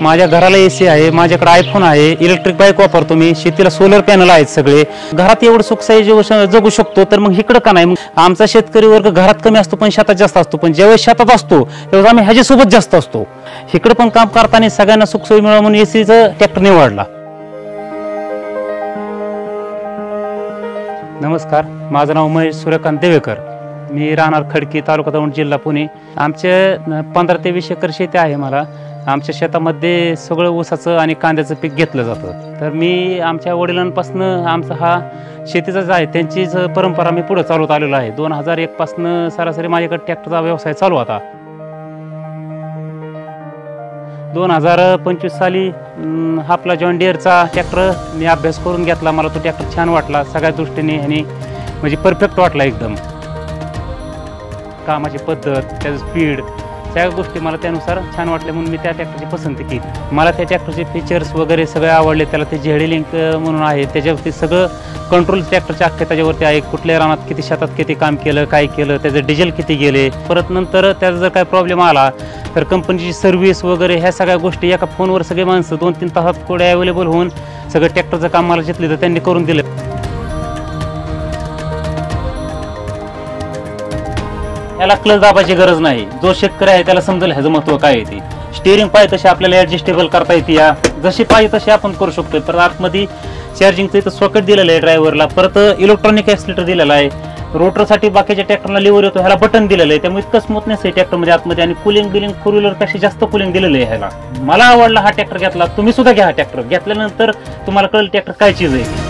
माझ्या घराला एसी आहे, माझ्याकडे आयफोन आहे, इलेक्ट्रिक बाईक वापरतो मी, शेतीला सोलर पॅनल आहेत सगळे, घरात एवढं सुखसाई जगू शकतो, तर मग इकडं का नाही? आमचा शेतकरी वर्ग घरात कमी असतो पण शेतात जास्त असतो, पण ज्यावेळेस शेतात असतो तेव्हा आम्ही ह्याच्यासोबत जास्त असतो. इकडं पण काम करताना सगळ्यांना सुखसोयी मिळावं म्हणून एसीचा ट्रॅक्टर निवडला. नमस्कार, माझं नाव महेश सूर्यकांत देवेकर. मी राहणार खडकी, तालुका दौंड, जिल्हा पुणे. आमचे 15 ते 20 एकर शेती आहे मला. आमच्या शेतामध्ये सगळं ऊसाचं आणि कांद्याचं पीक घेतलं जातं. तर मी आमच्या वडिलांपासून आमचा हा शेतीचाच आहे, त्यांचीच परंपरा मी पुढे चालवत आलेलो आहे. 2001 पासून सरासरी माझ्याकडे ट्रॅक्टरचा व्यवसाय चालू होता. 2025 साली आपला जॉन डिअरचा ट्रॅक्टर मी अभ्यास करून घेतला. मला तो ट्रॅक्टर छान वाटला सगळ्या दृष्टीने, आणि म्हणजे परफेक्ट वाटला एकदम. कामाची पद्धत, त्याचं स्पीड, सगळ्या गोष्टी मला त्यानुसार छान वाटल्या म्हणून मी त्या ट्रॅक्टरची पसंती केली. मला त्या ट्रॅक्टरचे फीचर्स वगैरे सगळे आवडले. त्याला ते झेडी लिंक म्हणून आहे, त्याच्यावरती सगळं कंट्रोल ट्रॅक्टरच्या अख्खे त्याच्यावरती आहे. कुठल्या रानात किती, शेतात किती काम केलं, काय केलं, त्याचं डिझेल किती गेले. परत नंतर त्याचा जर काय प्रॉब्लेम आला तर कंपनीची सर्व्हिस वगैरे ह्या सगळ्या गोष्टी एका फोनवर सगळे माणसं 2-3 तासात पुढे अवेलेबल होऊन सगळं ट्रॅक्टरचं काम मला जिथले तर त्यांनी करून दिलं. याला क्लच दाबायची गरज नाही. जो शेतकरी आहे त्याला समजेल ह्याचं महत्व काय आहे. ते स्टिअरिंग पाहिजे तशी आपल्याला ऍडजस्टेबल करता येते, या जशी पाहिजे तशी आपण करू शकतो. परत आतमध्ये चार्जिंगचं इथं सॉकेट दिलेलं आहे ड्रायव्हरला. परत इलेक्ट्रॉनिक ॲक्सिलेटर दिलेला आहे. रोटरसाठी बाकीच्या ट्रॅक्टरला लिव्हर येतो, ह्याला बटन दिलेलं आहे. त्यामुळे इतकं स्मूथनेस आहे ट्रॅक्टरमध्ये आतमध्ये. आणि कुलिंग बिलिंग 4 व्हीलरपेक्षा जास्त कुलिंग दिलेलं आहे ह्याला. मला आवडला हा ट्रॅक्टर घेतला. तुम्ही सुद्धा घ्या. हा ट्रॅक्टर घेतल्यानंतर तुम्हाला कळेल ट्रॅक्टर काय चीज आहे.